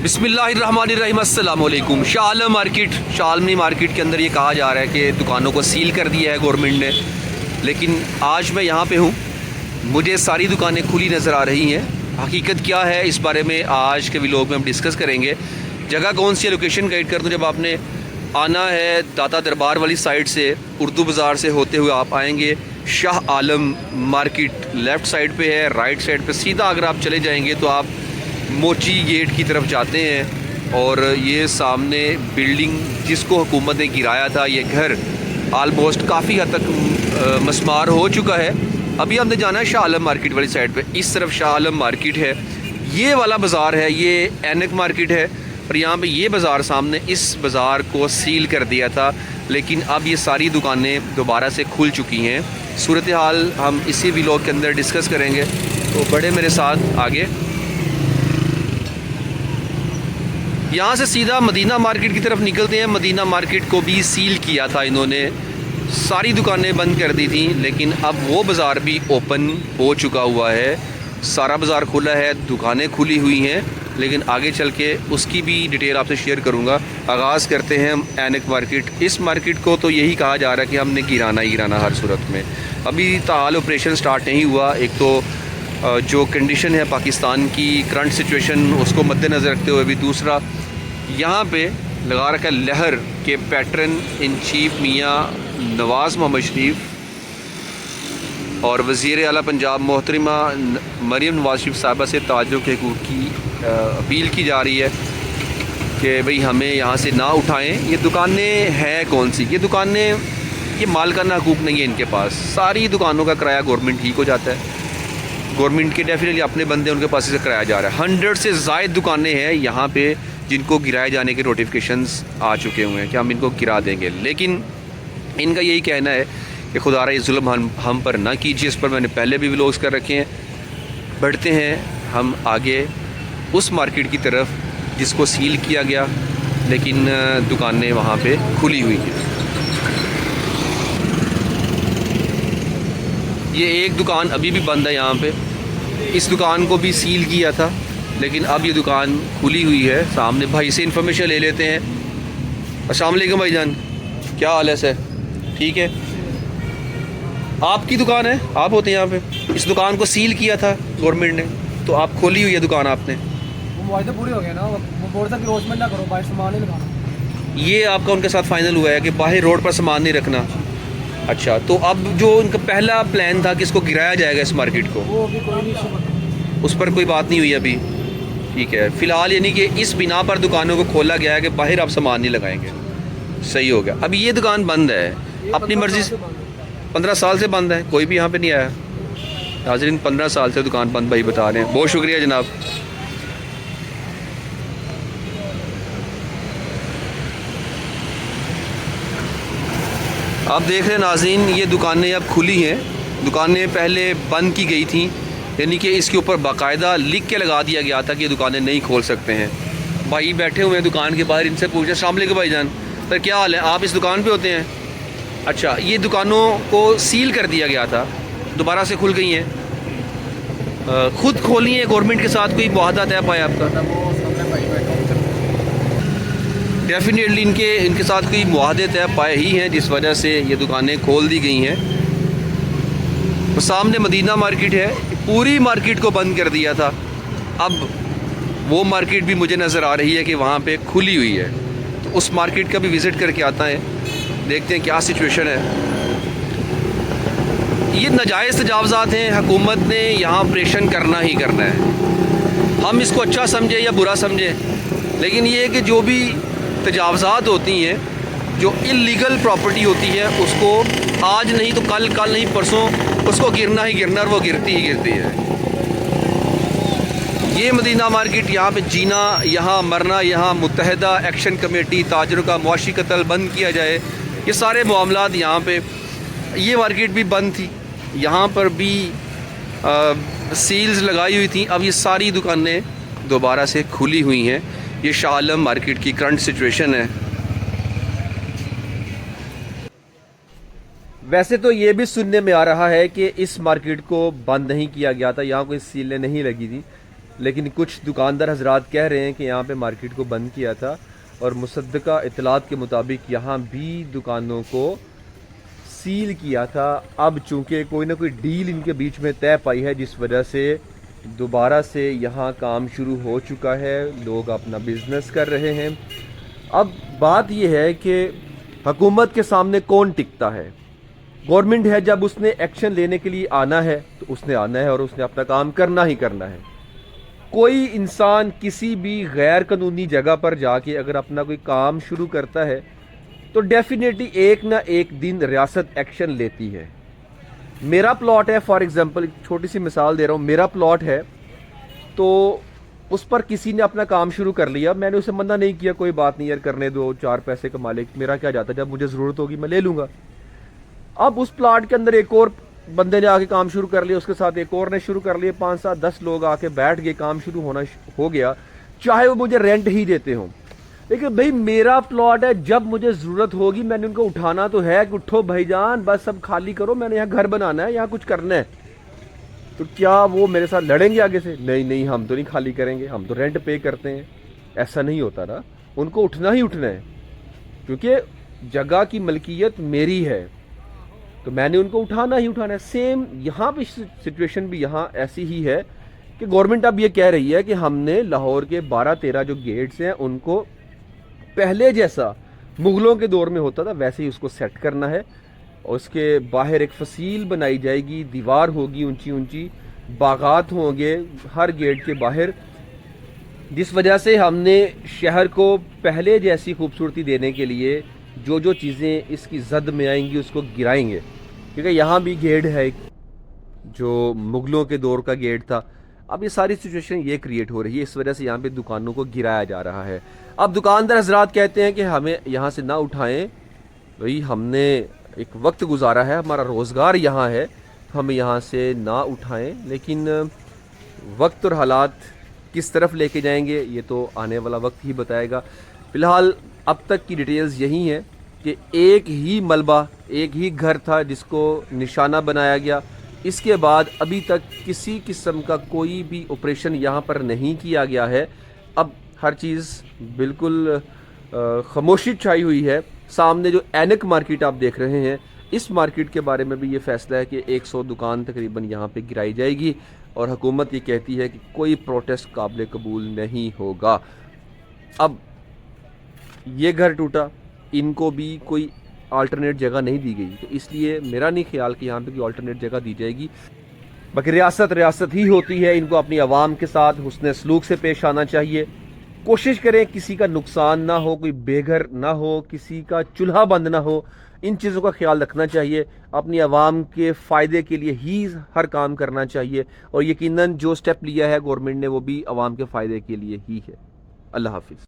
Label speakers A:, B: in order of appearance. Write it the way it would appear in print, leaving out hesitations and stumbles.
A: बिस्मिल्लाहिर्रहमानिर्रहीम अस्सलाम वालेकुम। शाह आलम मार्केट, शाह आलमी मार्केट के अंदर ये कहा जा रहा है कि दुकानों को सील कर दिया है गवर्नमेंट ने, लेकिन आज मैं यहाँ पे हूँ, मुझे सारी दुकानें खुली नज़र आ रही हैं। हकीकत क्या है इस बारे में आज के व्लॉग में हम डिस्कस करेंगे। जगह कौन सी है, लोकेशन गाइड कर दूँ। जब आपने आना है दाता दरबार वाली साइड से, उर्दू बाज़ार से होते हुए आप आएंगे, Shah Alam market left side पे है, राइट साइड पे सीधा अगर आप चले जाएंगे तो आप मोची गेट की तरफ जाते हैं और ये सामने बिल्डिंग जिसको हुकूमत ने गिराया था, ये घर आलमोस्ट काफ़ी हद तक मस्मार हो चुका है। अभी हमने जाना है शाह आलम मार्केट वाली साइड पे। इस तरफ शाह आलम मार्केट है, ये वाला बाज़ार है, ये एनक मार्केट है, और यहाँ पे ये बाज़ार सामने, इस बाज़ार को सील कर दिया था, लेकिन अब ये सारी दुकानें दोबारा से खुल चुकी हैं। सूरत हाल हम इसी व्लॉग के अंदर डिस्कस करेंगे, तो बड़े मेरे साथ आगे। यहाँ से सीधा मदीना मार्केट की तरफ निकलते हैं। मदीना मार्केट को भी सील किया था इन्होंने, सारी दुकानें बंद कर दी थी, लेकिन अब वो बाज़ार भी ओपन हो चुका हुआ है, सारा बाज़ार खुला है, दुकानें खुली हुई हैं, लेकिन आगे चल के उसकी भी डिटेल आपसे शेयर करूँगा। आगाज़ करते हैं हम एनक मार्केट। इस मार्केट को तो यही कहा जा रहा है कि हमने गिराना ही गिराना हर सूरत में। अभी ताल ऑपरेशन स्टार्ट नहीं हुआ। एक तो जो कंडीशन है पाकिस्तान की करंट सिचुएशन, उसको मद्देनज़र रखते हुए भी, दूसरा यहाँ पे लगा रखा है लहर के पैटर्न इन चीफ मियाँ नवाज़ मोहम्मद शरीफ और वज़ीर आला पंजाब मोहतरमा मरीम नवाज़ शरीफ साहबा से ताजरों के हकूक़ की अपील की जा रही है कि भाई हमें यहाँ से ना उठाएं। ये दुकानें हैं कौन सी, ये दुकानें, ये मालिकाना हकूक़ नहीं है इनके पास। सारी दुकानों का किराया गवर्नमेंट ठीक हो जाता है, गवर्नमेंट के डेफिनेटली अपने बंदे उनके पास से कराया जा रहा है। 100 से ज़ायद दुकानें हैं यहाँ पे जिनको गिराए जाने के नोटिफिकेशंस आ चुके हुए हैं कि हम इनको गिरा देंगे, लेकिन इनका यही कहना है कि खुदारा ये जुल्म हम पर ना कीजिए। इस पर मैंने पहले भी व्लॉग्स कर रखे हैं। बढ़ते हैं हम आगे उस मार्केट की तरफ जिसको सील किया गया, लेकिन दुकानें वहाँ पे खुली हुई हैं। ये एक दुकान अभी भी बंद है यहाँ पे, इस दुकान को भी सील किया था, लेकिन अब ये दुकान खुली हुई है। सामने भाई से इन्फॉर्मेशन ले लेते हैं। अस्सलाम वालेकुम भाईजान, क्या हाल है सर? ठीक है, आपकी दुकान है, आप होते हैं यहाँ पे। इस दुकान को सील किया था गवर्नमेंट ने, तो आप खोली हुई है दुकान आपने।
B: वो मुआवजा पूरे हो गया ना, वो बोल था कि रोजमर्रा ना करो, बाहर सामान नहीं लगाना।
A: ये आपका उनके साथ फाइनल हुआ है कि बाहर रोड पर सामान नहीं रखना। अच्छा, तो अब जो उनका पहला प्लान था कि इसको गिराया जाएगा इस मार्केट को,
B: वो अभी कोई नहीं इशू,
A: उस पर कोई बात नहीं हुई अभी। ठीक है, फ़िलहाल यानी कि इस बिना पर दुकानों को खोला गया है कि बाहर आप सामान नहीं लगाएंगे। सही हो गया। अभी ये दुकान बंद है अपनी मर्ज़ी से, 15 साल से बंद है, कोई भी यहाँ पे नहीं आया। नाज़रीन, 15 साल से दुकान बंद भाई बता रहे हैं। बहुत शुक्रिया जनाब। आप देख रहे हैं नाज़रीन, ये दुकानें अब खुली हैं। दुकानें पहले बंद की गई थी, यानी कि इसके ऊपर बाकायदा लिख के लगा दिया गया था कि ये दुकानें नहीं खोल सकते हैं। भाई बैठे हुए हैं दुकान के बाहर, इनसे पूछे अस्सलाम वालेकुम भाईजान, सर क्या हाल है? आप इस दुकान पे होते हैं? अच्छा, ये दुकानों को सील कर दिया गया था, दोबारा से खुल गई हैं। ख़ुद खोली है गवर्नमेंट के साथ, कोई मुआहदा तय पाया आपका? डेफिनेटली इनके साथ कोई मुआहदे तय पाए ही हैं, जिस वजह से ये दुकानें खोल दी गई हैं। तो सामने मदीना मार्केट है, पूरी मार्केट को बंद कर दिया था। अब वो मार्केट भी मुझे नज़र आ रही है कि वहाँ पे खुली हुई है, तो उस मार्केट का भी विज़िट करके आता है, देखते हैं क्या सिचुएशन है। ये नाजायज़ तजावज़ात हैं, हुकूमत ने यहाँ ऑपरेशन करना ही करना है। हम इसको अच्छा समझे या बुरा समझे, लेकिन ये है कि जो भी तजावज़ात होती हैं, जो इल्लीगल प्रॉपर्टी होती है, उसको आज नहीं तो कल, कल नहीं परसों उसको गिरना ही गिरना, और वो गिरती ही गिरती है। ये मदीना मार्केट, यहाँ पे जीना, यहाँ मरना, यहाँ मुत्तहदा एक्शन कमेटी, ताजरों का मुआशी कत्ल बंद किया जाए, ये सारे मामलात यहाँ पे। ये मार्केट भी बंद थी, यहाँ पर भी सील्स लगाई हुई थी। अब ये सारी दुकानें दोबारा से खुली हुई हैं। ये शाह आलम मार्केट की करंट सिचुएशन है। वैसे तो ये भी सुनने में आ रहा है कि इस मार्केट को बंद नहीं किया गया था, यहाँ कोई सीलें नहीं लगी थी, लेकिन कुछ दुकानदार हजरात कह रहे हैं कि यहाँ पे मार्केट को बंद किया था और मुसद्दका इतलात के मुताबिक यहाँ भी दुकानों को सील किया था। अब चूँकि कोई ना कोई डील इनके बीच में तय पाई है, जिस वजह से दोबारा से यहाँ काम शुरू हो चुका है, लोग अपना बिज़नेस कर रहे हैं। अब बात यह है कि हुकूमत के सामने कौन टिकता है। गवर्नमेंट है, जब उसने एक्शन लेने के लिए आना है तो उसने आना है और उसने अपना काम करना ही करना है। कोई इंसान किसी भी गैर कानूनी जगह पर जाके अगर अपना कोई काम शुरू करता है तो डेफिनेटली एक ना एक दिन रियासत एक्शन लेती है। मेरा प्लॉट है, फॉर एग्जांपल छोटी सी मिसाल दे रहा हूँ, मेरा प्लॉट है तो उस पर किसी ने अपना काम शुरू कर लिया, मैंने उसे मना नहीं किया, कोई बात नहीं यार करने दो, 4 पैसे कमा ले, मेरा क्या जाता, जब मुझे ज़रूरत होगी मैं ले लूँगा। अब उस प्लाट के अंदर एक और बंदे ने आके काम शुरू कर लिया, उसके साथ एक और ने शुरू कर लिए, 5 7 10 लोग आके बैठ गए, काम शुरू हो गया, चाहे वो मुझे रेंट ही देते हों। लेकिन भाई मेरा प्लॉट है, जब मुझे ज़रूरत होगी मैंने उनको उठाना तो है कि उठो भाईजान, बस सब खाली करो, मैंने यहाँ घर बनाना है, यहाँ कुछ करना है। तो क्या वो मेरे साथ लड़ेंगे आगे से? नहीं नहीं, हम तो नहीं खाली करेंगे, हम तो रेंट पे करते हैं। ऐसा नहीं होता ना, उनको उठना ही उठना है, क्योंकि जगह की मलकियत मेरी है तो मैंने उनको उठाना ही उठाना है। सेम यहाँ पे सिचुएशन भी यहाँ ऐसी ही है कि गवर्नमेंट अब ये कह रही है कि हमने लाहौर के 12-13 जो गेट्स हैं उनको पहले जैसा मुगलों के दौर में होता था वैसे ही उसको सेट करना है, और उसके बाहर एक फसील बनाई जाएगी, दीवार होगी ऊंची ऊंची, बागात होंगे हर गेट के बाहर, जिस वजह से हमने शहर को पहले जैसी खूबसूरती देने के लिए जो जो चीज़ें इसकी जद में आएंगी उसको गिराएंगे। क्योंकि यहाँ भी गेट है जो मुगलों के दौर का गेट था। अब ये सारी सिचुएशन ये क्रिएट हो रही है, इस वजह से यहाँ पे दुकानों को गिराया जा रहा है। अब दुकानदार हजरात कहते हैं कि हमें यहाँ से ना उठाएं, भाई हमने एक वक्त गुजारा है, हमारा रोज़गार यहाँ है, हमें यहाँ से ना उठाएं। लेकिन वक्त और हालात किस तरफ लेके जाएंगे ये तो आने वाला वक्त ही बताएगा। फ़िलहाल अब तक की डिटेल्स यही हैं कि एक ही मलबा, एक ही घर था जिसको निशाना बनाया गया। इसके बाद अभी तक किसी किस्म का कोई भी ऑपरेशन यहाँ पर नहीं किया गया है। अब हर चीज़ बिल्कुल खामोशी छाई हुई है। सामने जो एनक मार्केट आप देख रहे हैं, इस मार्केट के बारे में भी ये फैसला है कि 100 दुकान तकरीबन यहाँ पे गिराई जाएगी और हुकूमत ये कहती है कि कोई प्रोटेस्ट काबिल कबूल नहीं होगा। अब ये घर टूटा, इनको भी कोई अल्टरनेट जगह नहीं दी गई, तो इसलिए मेरा नहीं ख्याल कि यहाँ पे कोई अल्टरनेट जगह दी जाएगी। बाकी रियासत ही होती है, इनको अपनी आवाम के साथ हुस्न सलूक से पेश आना चाहिए। कोशिश करें किसी का नुकसान ना हो, कोई बेघर ना हो, किसी का चूल्हा बंद ना हो, इन चीज़ों का ख्याल रखना चाहिए। अपनी आवाम के फ़ायदे के लिए ही हर काम करना चाहिए, और यकीनन जो स्टेप लिया है गवर्नमेंट ने वो भी आवाम के फ़ायदे के लिए ही है। अल्लाह हाफिज़।